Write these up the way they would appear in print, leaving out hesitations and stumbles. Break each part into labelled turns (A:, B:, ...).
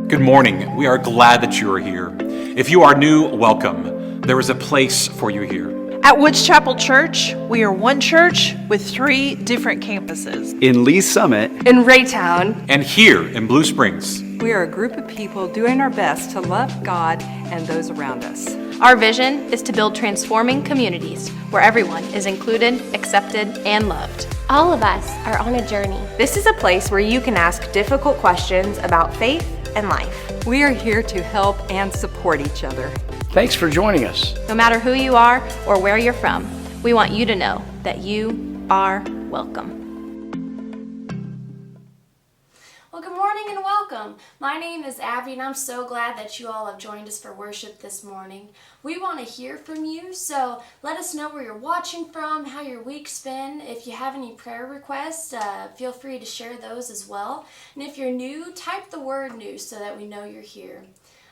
A: Good morning. We are glad that you are here. If you are new, welcome. There is a place for you here.
B: At Woods Chapel Church, we are one church with 3 different campuses.
C: In Lee's Summit,
D: in Raytown,
A: And here in Blue Springs.
E: We are a group of people doing our best to love God and those around us.
D: our vision is to build transforming communities where everyone is included, accepted, and loved.
F: All of us are on a journey.
G: This is a place where you can ask difficult questions about faith and life.
E: We are here to help and support each other.
C: thanks for joining us.
D: No matter who you are or where you're from, we want you to know that you are welcome.
F: Well, good morning and welcome. My name is Abby, and I'm so glad that you all have joined us for worship this morning. We want to hear from you, so let us know where you're watching from, how your week's been. If you have any prayer requests, feel free to share those as well. And if you're new, type the word new so that we know you're here.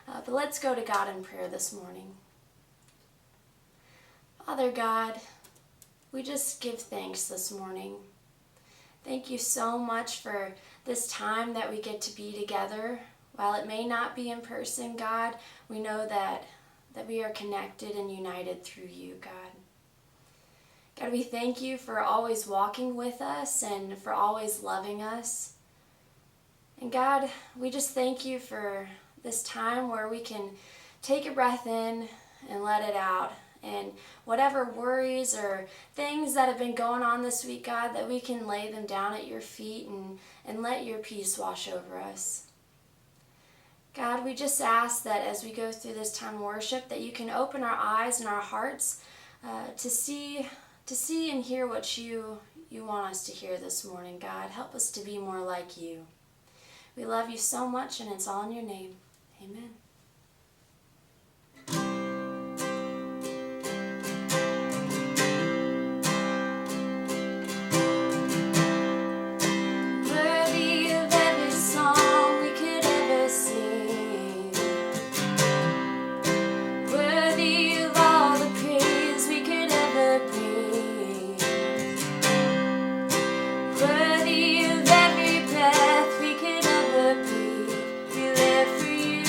F: But let's go to God in prayer this morning. Father God, we just give thanks this morning. Thank you so much for this time that we get to be together. While it may not be in person, God, we know that we are connected and united through you, God. God, we thank you for always walking with us and for always loving us. And God, we just thank you for this time where we can take a breath in and let it out. And whatever worries or things that have been going on this week, God, that we can lay them down at your feet and let your peace wash over us. God, we just ask that as we go through this time of worship, that you can open our eyes and our hearts to see and hear what you want us to hear this morning, God. Help us to be more like you. We love you so much, and it's all in your name. Amen.
H: Worthy of every breath we could ever breathe, we live for you.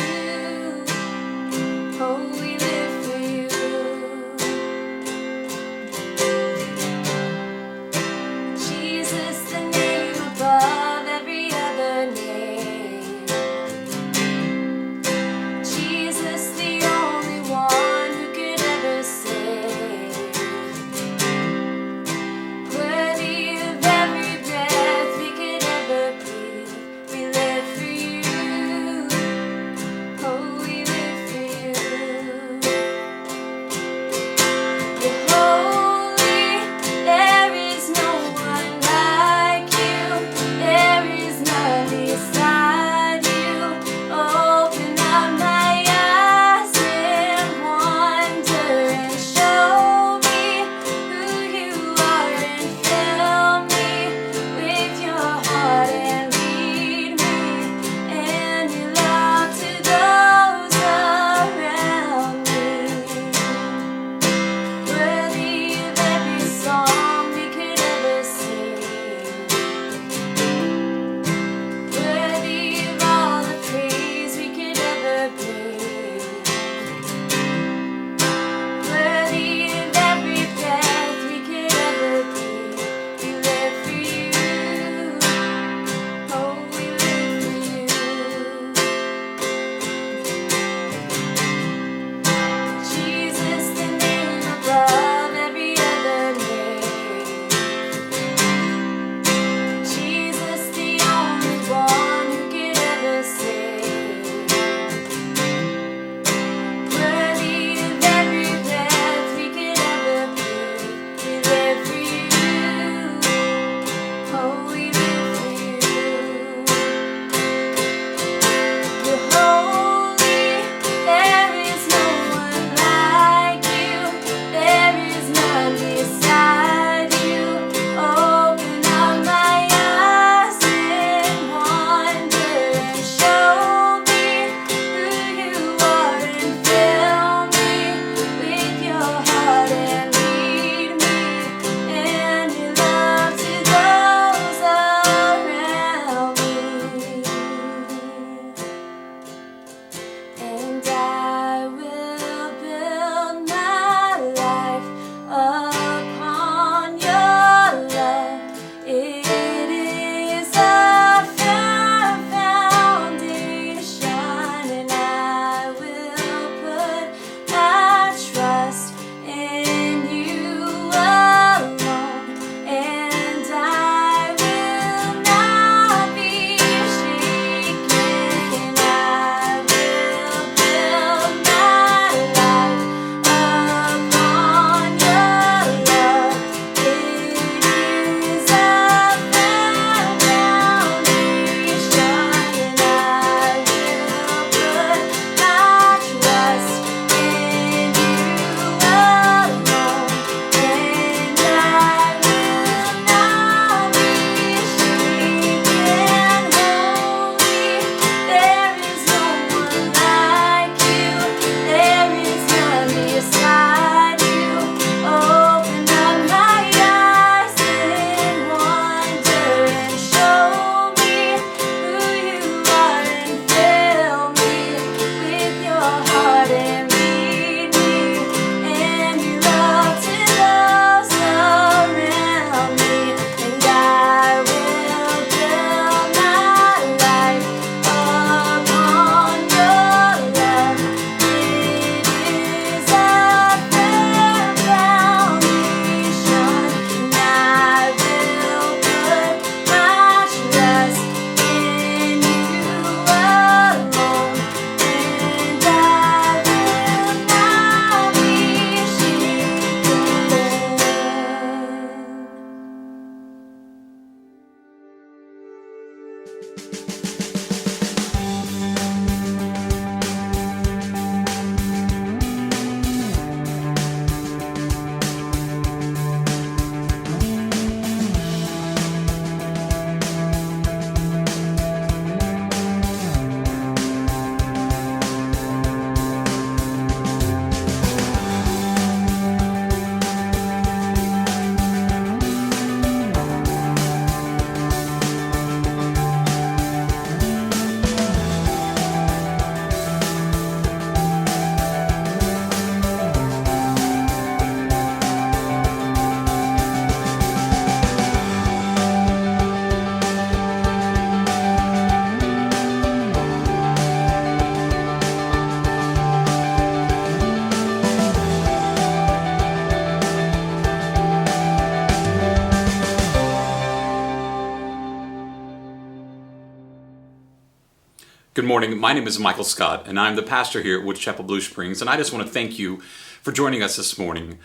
A: Good morning. My name is Michael Scott, and I'm the pastor here at Woods Chapel Blue Springs, and I just want to thank you for joining us this morning.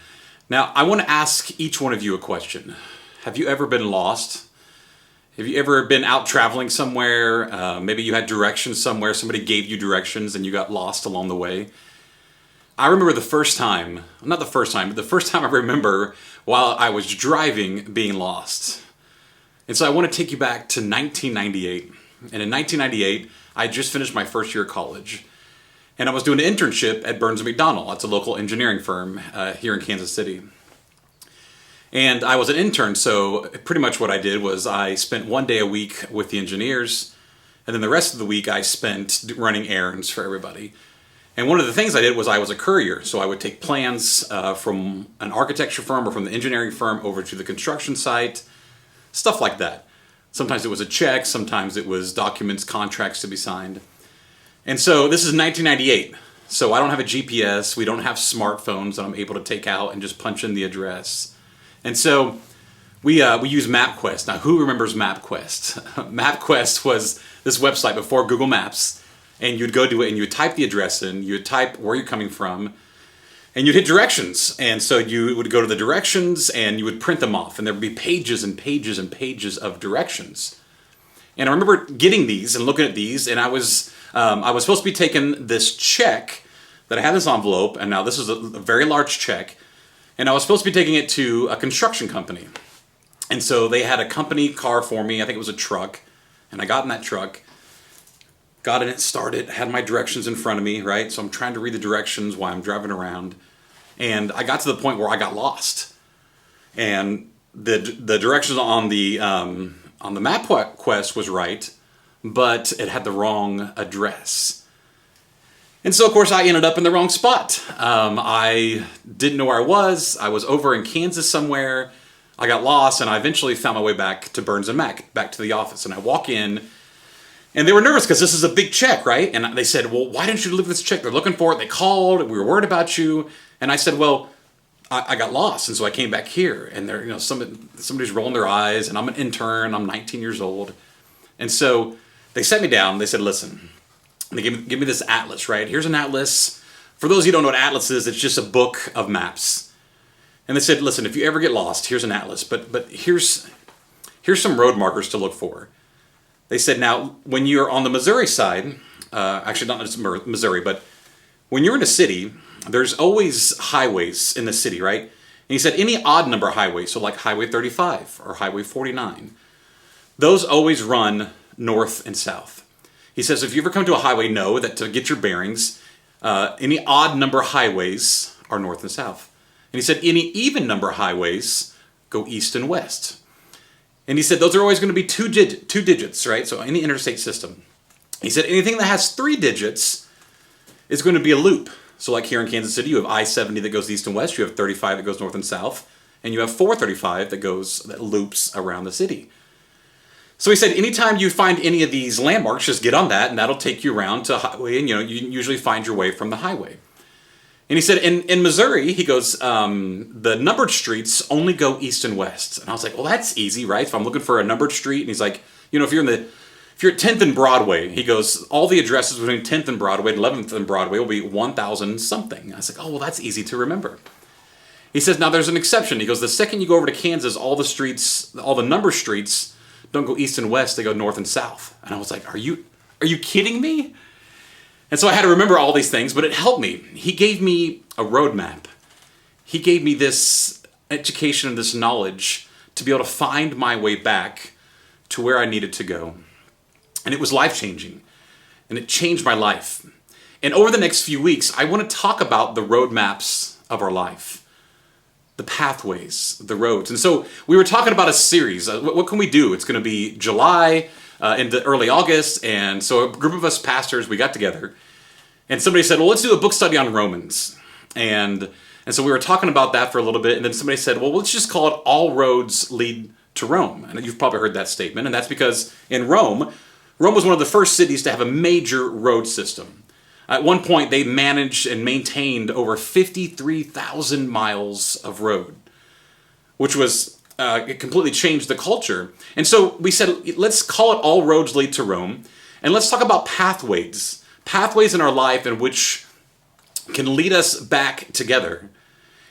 A: Now, I want to ask each one of you a question. Have you ever been lost? Have you ever been out traveling somewhere? Maybe you had directions somewhere, somebody gave you directions and you got lost along the way. I remember the first time I remember while I was driving being lost. And so I want to take you back to 1998. And in 1998, I had just finished my first year of college. And I was doing an internship at Burns & McDonnell. It's a local engineering firm here in Kansas City. And I was an intern, so pretty much what I did was I spent one day a week with the engineers, and then the rest of the week I spent running errands for everybody. And one of the things I did was I was a courier, so I would take plans from an architecture firm or from the engineering firm over to the construction site, stuff like that. Sometimes it was a check, sometimes it was documents, contracts to be signed. And so this is 1998, so I don't have a GPS, we don't have smartphones that I'm able to take out and just punch in the address. And so we use MapQuest. Now, who remembers MapQuest? MapQuest was this website before Google Maps, and you'd go to it and you would type the address in, you would type where you're coming from, and you'd hit directions. And so you would go to the directions and you would print them off, and there would be pages and pages and pages of directions. And I remember getting these and looking at these, and I was supposed to be taking this check that I had in this envelope, and now this is a very large check, and I was supposed to be taking it to a construction company. And so they had a company car for me, I think it was a truck, and I got in that truck, got in it, started, had my directions in front of me, right? So I'm trying to read the directions while I'm driving around, and I got to the point where I got lost. And the directions on the MapQuest was right, but it had the wrong address. And so, of course, I ended up in the wrong spot. I didn't know where I was. I was over in Kansas somewhere. I got lost, and I eventually found my way back to Burns & Mac, back to the office. And I walk in, and they were nervous because this is a big check, right? And they said, well, why didn't you deliver this check? They're looking for it. They called. We were worried about you. And I said, well, I got lost, and so I came back here. And they're, somebody's rolling their eyes, and I'm an intern. I'm 19 years old. And so they sat me down. They said, listen, they give me this atlas, right? Here's an atlas. For those of you who don't know what atlas is, it's just a book of maps. And they said, listen, if you ever get lost, here's an atlas. But here's some road markers to look for. They said, now, when you're on the Missouri side, actually not just Missouri, but when you're in a city, there's always highways in the city, right? And he said any odd number highways, so like Highway 35 or Highway 49, those always run north and south. He says if you ever come to a highway, know that to get your bearings, any odd number highways are north and south. And he said any even number highways go east and west. And he said those are always going to be two digits, right? So in the interstate system. He said anything that has 3 digits is going to be a loop. So like here in Kansas City, you have I-70 that goes east and west, you have 35 that goes north and south, and you have 435 that loops around the city. So he said anytime you find any of these landmarks, just get on that, and that'll take you around to a highway, and you usually find your way from the highway. And he said in Missouri, he goes, the numbered streets only go east and west. And I was like, well, that's easy, right? If I'm looking for a numbered street, and he's like, if you're at 10th and Broadway, he goes, all the addresses between 10th and Broadway and 11th and Broadway will be 1,000 something. I was like, oh, well, that's easy to remember. He says, now there's an exception. He goes, the second you go over to Kansas, all the number streets don't go east and west, they go north and south. And I was like, are you kidding me? And so I had to remember all these things, but it helped me. He gave me a roadmap. He gave me this education and this knowledge to be able to find my way back to where I needed to go. And it was life-changing. And it changed my life. And over the next few weeks, I want to talk about the roadmaps of our life. The pathways, the roads. And so we were talking about a series. What can we do? It's going to be July into early August. And so a group of us pastors, we got together. And somebody said, well, let's do a book study on Romans. And so we were talking about that for a little bit. And then somebody said, well, let's just call it All Roads Lead to Rome. And you've probably heard that statement. And that's because in Rome was one of the first cities to have a major road system. At one point, they managed and maintained over 53,000 miles of road, which was, it completely changed the culture. And so we said, let's call it All Roads Lead to Rome, and let's talk about pathways in our life in which can lead us back together.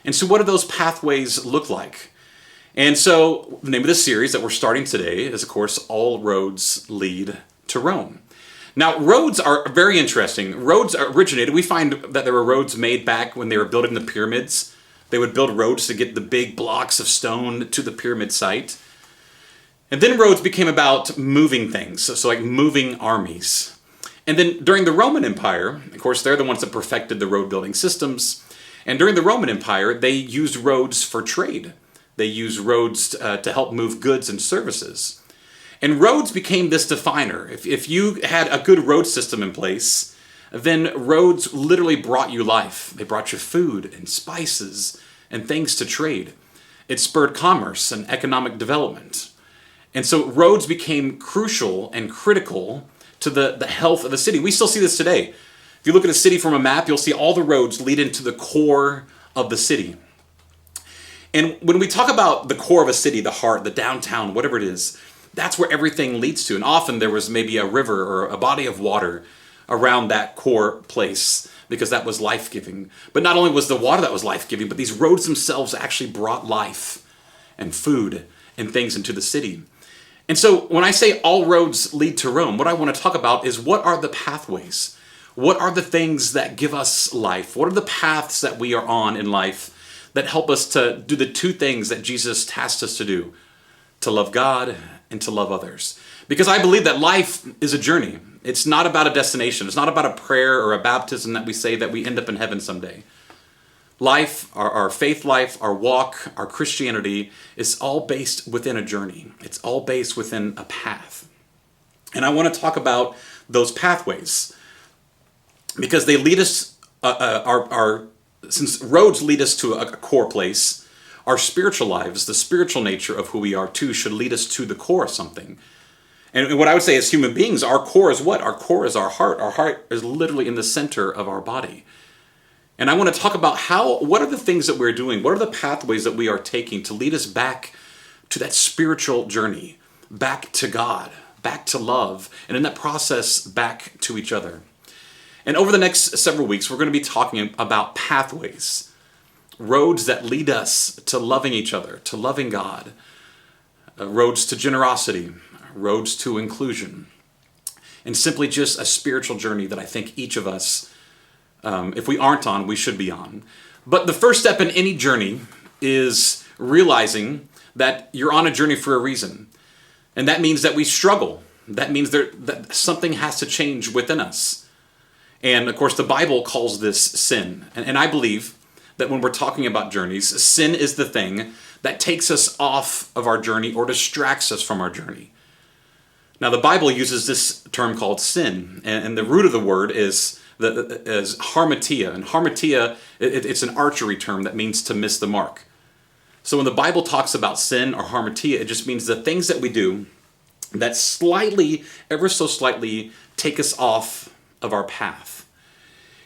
A: And so what do those pathways look like? And so the name of this series that we're starting today is, of course, All Roads Lead to Rome. Now, roads are very interesting. Roads originated, we find that there were roads made back when they were building the pyramids. They would build roads to get the big blocks of stone to the pyramid site. And then roads became about moving things, so like moving armies. And then during the Roman Empire, of course, they're the ones that perfected the road building systems. And during the Roman Empire, they used roads for trade. They used roads to help move goods and services. And roads became this definer. If you had a good road system in place, then roads literally brought you life. They brought you food and spices and things to trade. It spurred commerce and economic development. And so roads became crucial and critical to the health of the city. We still see this today. If you look at a city from a map, you'll see all the roads lead into the core of the city. And when we talk about the core of a city, the heart, the downtown, whatever it is, that's where everything leads to. And often there was maybe a river or a body of water around that core place because that was life-giving. But not only was the water that was life-giving, but these roads themselves actually brought life and food and things into the city. And so when I say all roads lead to Rome, what I want to talk about is what are the pathways? What are the things that give us life? What are the paths that we are on in life that help us to do the two things that Jesus tasked us to do? To love God and to love others. Because I believe that life is a journey. It's not about a destination. It's not about a prayer or a baptism that we say that we end up in heaven someday. Life, our faith life, our walk, our Christianity is all based within a journey. It's all based within a path. And I want to talk about those pathways because they lead us, since roads lead us to a core place, our spiritual lives, the spiritual nature of who we are too, should lead us to the core of something. And what I would say as human beings, our core is what? Our core is our heart. Our heart is literally in the center of our body. And I want to talk about what are the things that we're doing? What are the pathways that we are taking to lead us back to that spiritual journey, back to God, back to love, and in that process, back to each other. And over the next several weeks, we're going to be talking about pathways, roads that lead us to loving each other, to loving God, roads to generosity, roads to inclusion, and simply just a spiritual journey that I think each of us, if we aren't on, we should be on. But the first step in any journey is realizing that you're on a journey for a reason. And that means that we struggle. That means that something has to change within us. And of course, the Bible calls this sin. And I believe that when we're talking about journeys, sin is the thing that takes us off of our journey or distracts us from our journey. Now, the Bible uses this term called sin, and the root of the word is harmatia. And harmatia, it's an archery term that means to miss the mark. So when the Bible talks about sin or harmatia, it just means the things that we do that slightly, ever so slightly, take us off of our path.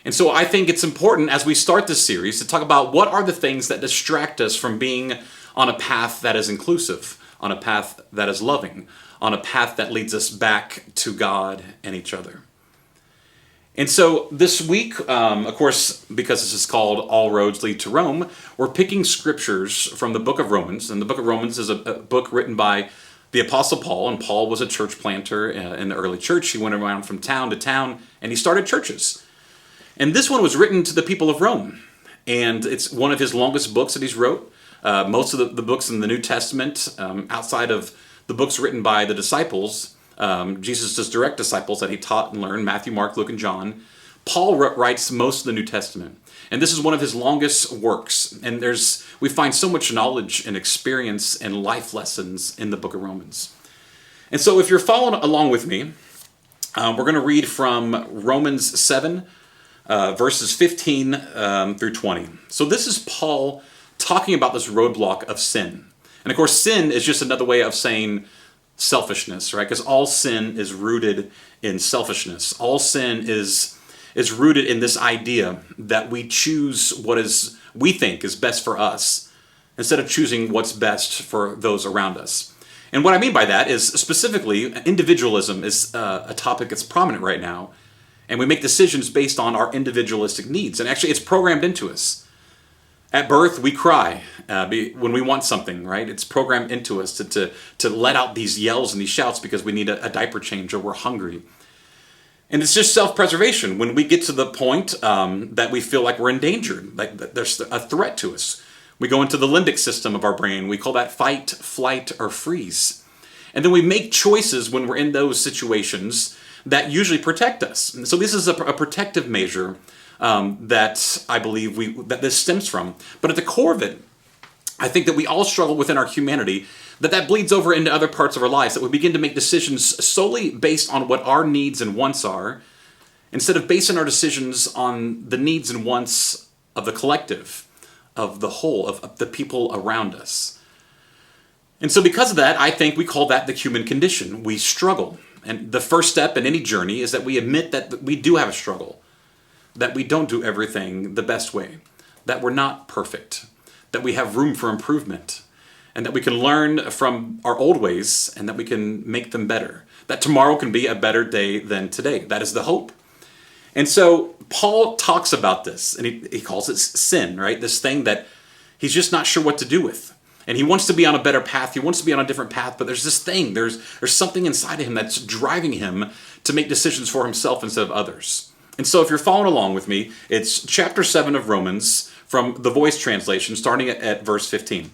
A: And so I think it's important as we start this series to talk about what are the things that distract us from being on a path that is inclusive, on a path that is loving, on a path that leads us back to God and each other. And so this week, of course, because this is called All Roads Lead to Rome, we're picking scriptures from the book of Romans. And the book of Romans is a book written by the Apostle Paul, and Paul was a church planter in the early church. He went around from town to town, and he started churches. And this one was written to the people of Rome. And it's one of his longest books that he's wrote. Most of the books in the New Testament, outside of the books written by the disciples, Jesus' direct disciples that he taught and learned, Matthew, Mark, Luke, and John, Paul writes most of the New Testament. And this is one of his longest works. And we find so much knowledge and experience and life lessons in the book of Romans. And so if you're following along with me, we're going to read from Romans 7, verses 15 through 20. So this is Paul talking about this roadblock of sin. And of course, sin is just another way of saying selfishness, right? Because all sin is rooted in selfishness. All sin is rooted in this idea that we choose what we think is best for us instead of choosing what's best for those around us. And what I mean by that is specifically individualism is a topic that's prominent right now. And we make decisions based on our individualistic needs. And actually, it's programmed into us. At birth, we cry when we want something, right? It's programmed into us to let out these yells and these shouts because we need a diaper change or we're hungry. And it's just self-preservation. When we get to the point that we feel like we're endangered, like there's a threat to us, we go into the limbic system of our brain. We call that fight, flight, or freeze. And then we make choices when we're in those situations that usually protect us. And so this is a protective measure that I believe that this stems from. But at the core of it, I think that we all struggle within our humanity, that bleeds over into other parts of our lives, that we begin to make decisions solely based on what our needs and wants are, instead of basing our decisions on the needs and wants of the collective, of the whole, of the people around us. And so because of that, I think we call that the human condition. We struggle. And the first step in any journey is that we admit that we do have a struggle, that we don't do everything the best way, that we're not perfect, that we have room for improvement, and that we can learn from our old ways and that we can make them better, that tomorrow can be a better day than today. That is the hope. And so Paul talks about this, and he calls it sin, right? This thing that he's just not sure what to do with. And he wants to be on a better path. He wants to be on a different path, but there's this thing, there's something inside of him that's driving him to make decisions for himself instead of others. And so if you're following along with me, it's chapter 7 of Romans from the Voice translation, starting at verse 15.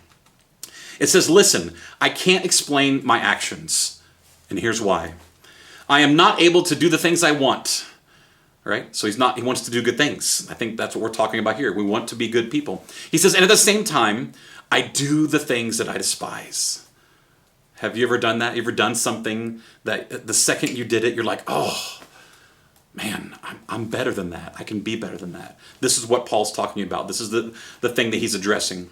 A: It says, "Listen, I can't explain my actions, and here's why. I am not able to do the things I want." Right? So he wants to do good things. I think that's what we're talking about here. We want to be good people. He says, "And at the same time, I do the things that I despise." Have you ever done that? You ever done something that the second you did it, you're like, oh, man, I'm better than that. I can be better than that. This is what Paul's talking about. This is the thing that he's addressing.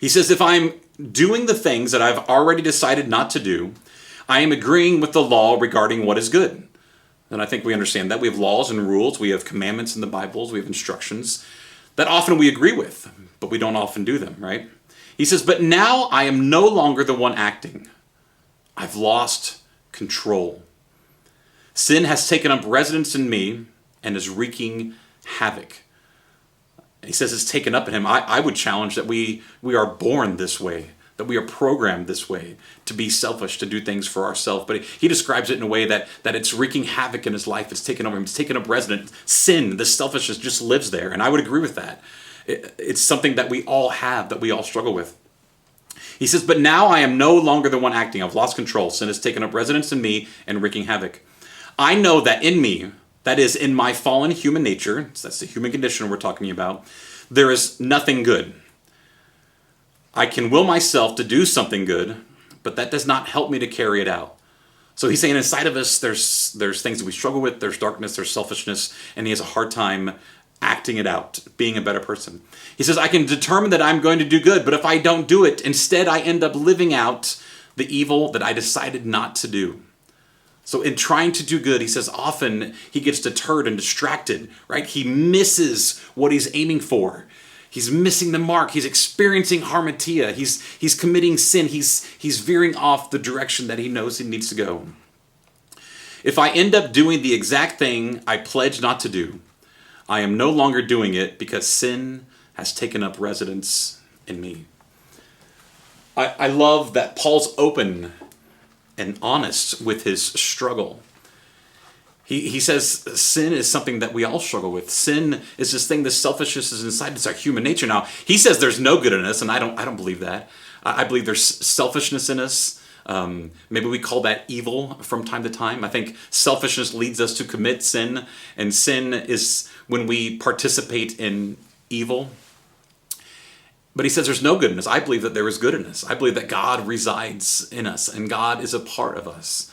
A: He says, if I'm doing the things that I've already decided not to do, I am agreeing with the law regarding what is good. And I think we understand that. We have laws and rules. We have commandments in the Bibles. We have instructions that often we agree with, but we don't often do them, right? He says, but now I am no longer the one acting. I've lost control. Sin has taken up residence in me and is wreaking havoc. He says it's taken up in him. I would challenge that we are born this way, that we are programmed this way, to be selfish, to do things for ourselves. But he describes it in a way that it's wreaking havoc in his life. It's taken over him. It's taken up residence. Sin, this selfishness just lives there. And I would agree with that. It's something that we all have, that we all struggle with. He says, but now I am no longer the one acting. I've lost control. Sin has taken up residence in me and wreaking havoc. I know that in me, that is in my fallen human nature, so that's the human condition we're talking about, there is nothing good. I can will myself to do something good, but that does not help me to carry it out. So he's saying inside of us, there's things that we struggle with, there's darkness, there's selfishness, and he has a hard time acting it out, being a better person. He says, I can determine that I'm going to do good, but if I don't do it, instead I end up living out the evil that I decided not to do. So in trying to do good, he says often he gets deterred and distracted, right? He misses what he's aiming for. He's missing the mark. He's experiencing harmatia. He's committing sin. He's veering off the direction that he knows he needs to go. If I end up doing the exact thing I pledged not to do, I am no longer doing it because sin has taken up residence in me. I love that Paul's open and honest with his struggle. He says sin is something that we all struggle with. Sin is this thing, this selfishness is inside. It's our human nature. Now, he says there's no good in us, and I don't believe that. I believe there's selfishness in us. Maybe we call that evil from time to time. I think selfishness leads us to commit sin, and sin is when we participate in evil. But he says there's no good in us. I believe that there is good in us. I believe that God resides in us, and God is a part of us,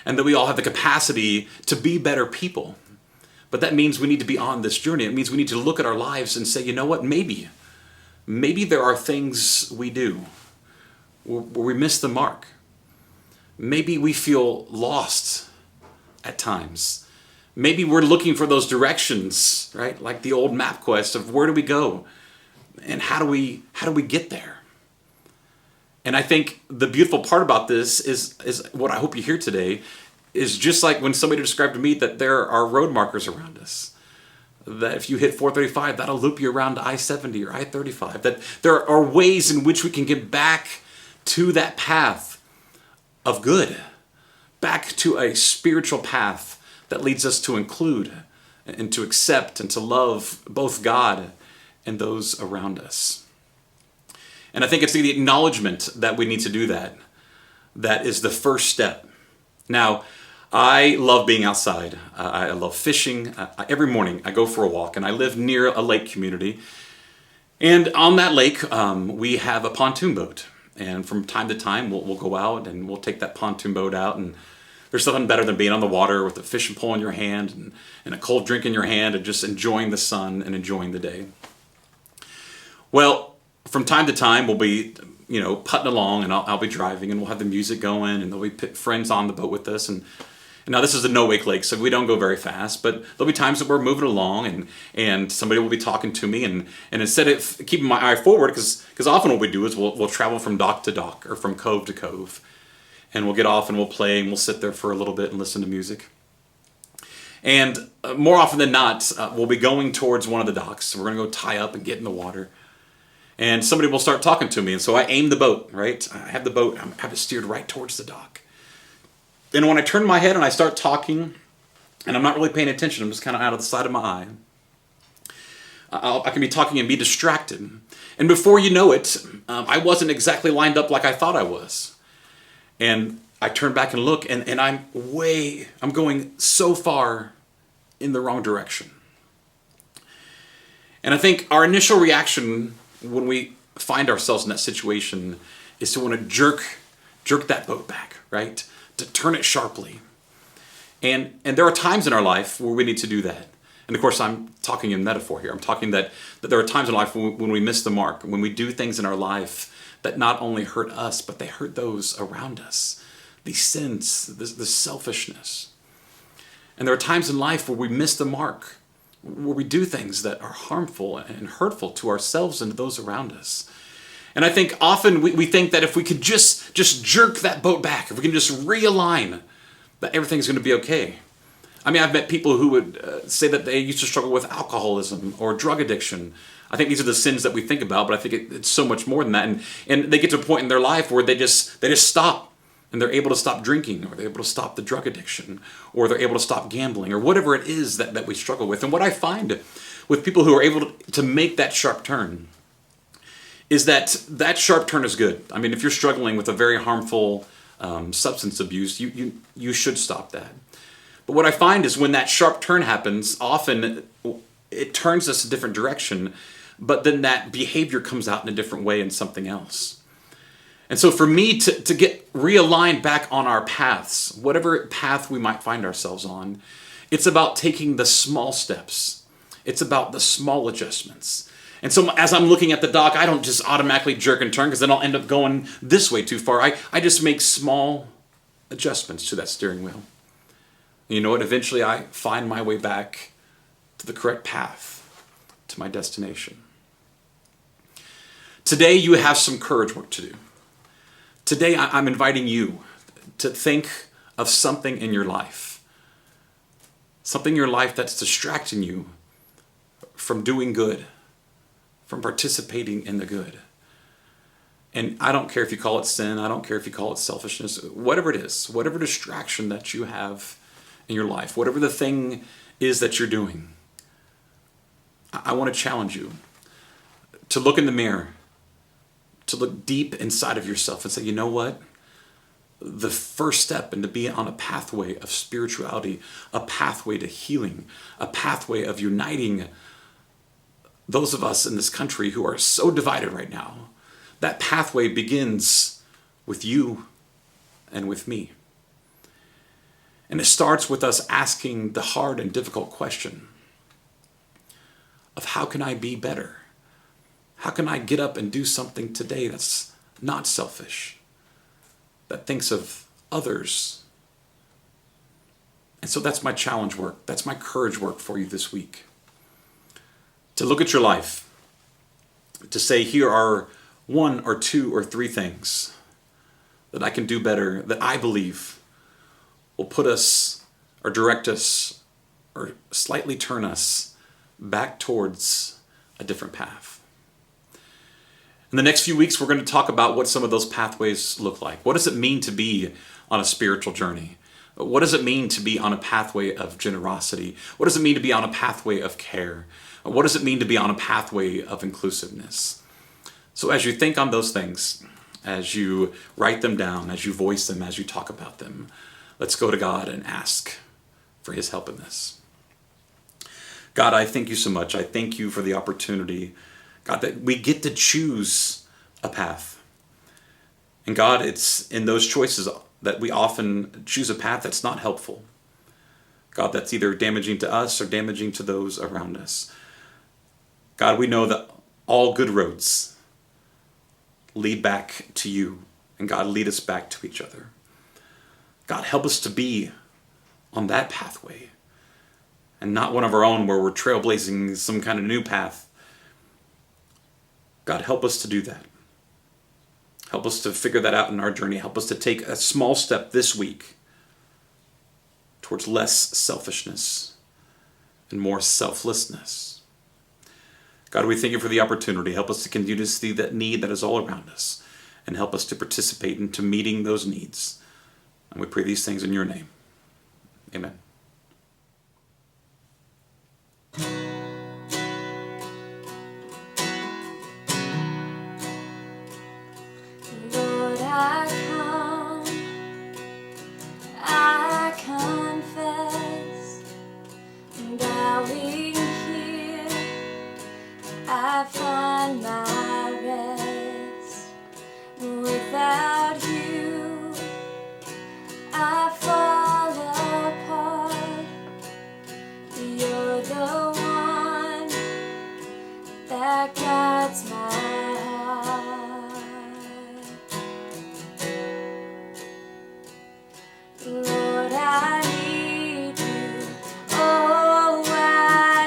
A: and that we all have the capacity to be better people. But that means we need to be on this journey. It means we need to look at our lives and say, you know what, maybe there are things we do where we miss the mark. Maybe we feel lost at times. Maybe we're looking for those directions, right? Like the old MapQuest of where do we go and how do we get there? And I think the beautiful part about this is what I hope you hear today is just like when somebody described to me that there are road markers around us. That if you hit 435, that'll loop you around to I-70 or I-35. That there are ways in which we can get back to that path of good, back to a spiritual path that leads us to include and to accept and to love both God and those around us. And I think it's the acknowledgement that we need to do that. That is the first step. Now, I love being outside. I love fishing. Every morning I go for a walk, and I live near a lake community. And on that lake, we have a pontoon boat. And from time to time, we'll go out and we'll take that pontoon boat out. And there's something better than being on the water with a fishing pole in your hand and a cold drink in your hand and just enjoying the sun and enjoying the day. Well, from time to time, we'll be, putting along, and I'll be driving, and we'll have the music going, and there'll be friends on the boat with us. And now this is a no-wake lake, so we don't go very fast, but there'll be times that we're moving along, and somebody will be talking to me, and instead of keeping my eye forward, because often what we do is we'll travel from dock to dock, or from cove to cove, and we'll get off and we'll play, and we'll sit there for a little bit and listen to music. And more often than not, we'll be going towards one of the docks, so we're going to go tie up and get in the water. And somebody will start talking to me, and so I aim the boat, right? I have the boat, I have it steered right towards the dock. And when I turn my head and I start talking, and I'm not really paying attention, I'm just kind of out of the side of my eye, I can be talking and be distracted. And before you know it, I wasn't exactly lined up like I thought I was. And I turn back and look, and I'm going so far in the wrong direction. And I think our initial reaction when we find ourselves in that situation is to want to jerk that boat back, right? To turn it sharply. And there are times in our life where we need to do that. And of course, I'm talking in metaphor here. I'm talking that there are times in life when we miss the mark, when we do things in our life that not only hurt us, but they hurt those around us. These sins, this selfishness. And there are times in life where we miss the mark, where we do things that are harmful and hurtful to ourselves and to those around us. And I think often we think that if we could just jerk that boat back, if we can just realign, that everything's going to be okay. I mean, I've met people who would say that they used to struggle with alcoholism or drug addiction. I think these are the sins that we think about, but I think it's so much more than that. And they get to a point in their life where they just stop. And they're able to stop drinking, or they're able to stop the drug addiction, or they're able to stop gambling, or whatever it is that we struggle with. And what I find with people who are able to make that sharp turn is that sharp turn is good. I mean, if you're struggling with a very harmful substance abuse, you should stop that. But what I find is when that sharp turn happens, often it turns us a different direction, but then that behavior comes out in a different way in something else. And so for me to get realigned back on our paths, whatever path we might find ourselves on, it's about taking the small steps. It's about the small adjustments. And so as I'm looking at the dock, I don't just automatically jerk and turn because then I'll end up going this way too far. I just make small adjustments to that steering wheel. And you know what? Eventually I find my way back to the correct path, to my destination. Today you have some courage work to do. Today, I'm inviting you to think of something in your life. Something in your life that's distracting you from doing good, from participating in the good. And I don't care if you call it sin, I don't care if you call it selfishness, whatever it is, whatever distraction that you have in your life, whatever the thing is that you're doing, I want to challenge you to look in the mirror, to look deep inside of yourself and say, you know what? The first step and to be on a pathway of spirituality, a pathway to healing, a pathway of uniting those of us in this country who are so divided right now. That pathway begins with you and with me. And it starts with us asking the hard and difficult question of how can I be better? How can I get up and do something today that's not selfish, that thinks of others? And so that's my challenge work. That's my courage work for you this week. To look at your life, to say here are 1 or 2 or 3 things that I can do better, that I believe will put us or direct us or slightly turn us back towards a different path. In the next few weeks, we're going to talk about what some of those pathways look like. What does it mean to be on a spiritual journey? What does it mean to be on a pathway of generosity? What does it mean to be on a pathway of care? What does it mean to be on a pathway of inclusiveness? So as you think on those things, as you write them down, as you voice them, as you talk about them, let's go to God and ask for his help in this. God, I thank you so much. I thank you for the opportunity, God, that we get to choose a path. And God, it's in those choices that we often choose a path that's not helpful. God, that's either damaging to us or damaging to those around us. God, we know that all good roads lead back to you. And God, lead us back to each other. God, help us to be on that pathway and not one of our own where we're trailblazing some kind of new path. God, help us to do that. Help us to figure that out in our journey. Help us to take a small step this week towards less selfishness and more selflessness. God, we thank you for the opportunity. Help us to continue to see that need that is all around us and help us to participate into meeting those needs. And we pray these things in your name. Amen.
F: Lord, I confess, bowing here, I find my rest. Without you, I fall apart. You're the one that guides my heart. Lord, I need you. Oh, I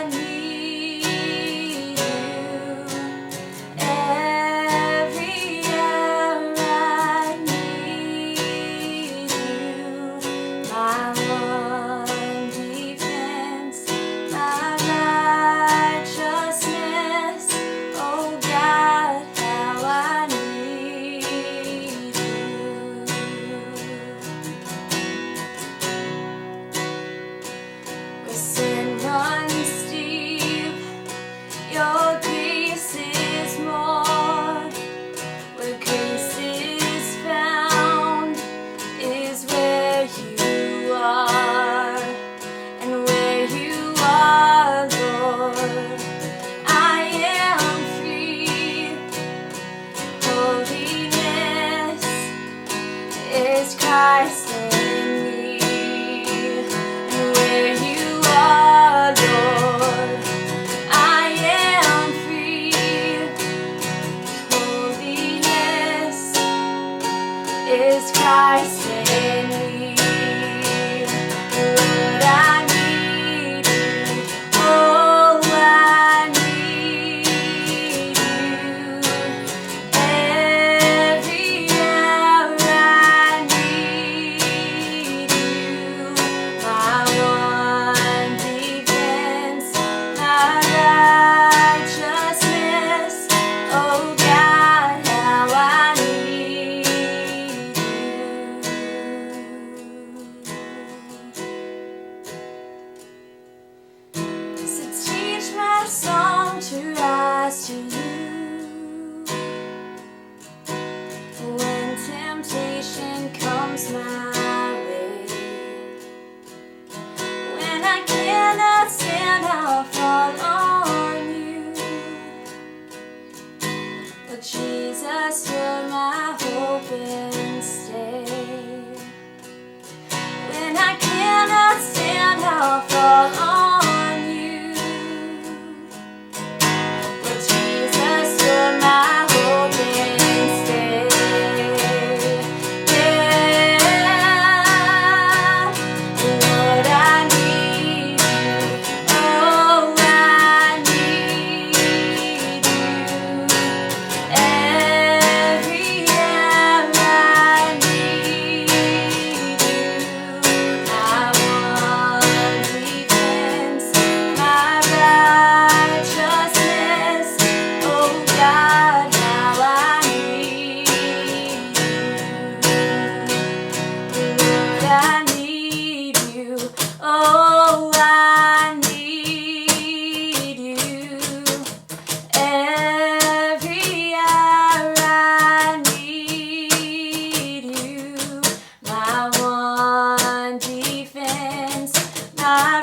F: my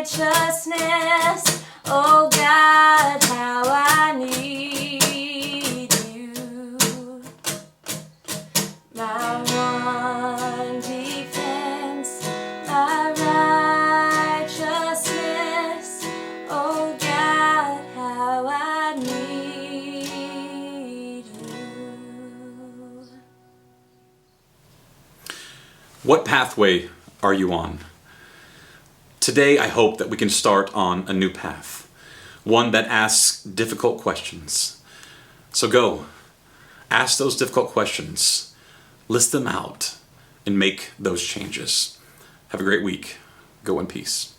F: righteousness. Oh God, how I need you. My one defense, my righteousness. Oh God, how I need you.
A: What pathway are you on? Today, I hope that we can start on a new path, one that asks difficult questions. So go, ask those difficult questions, list them out, and make those changes. Have a great week. Go in peace.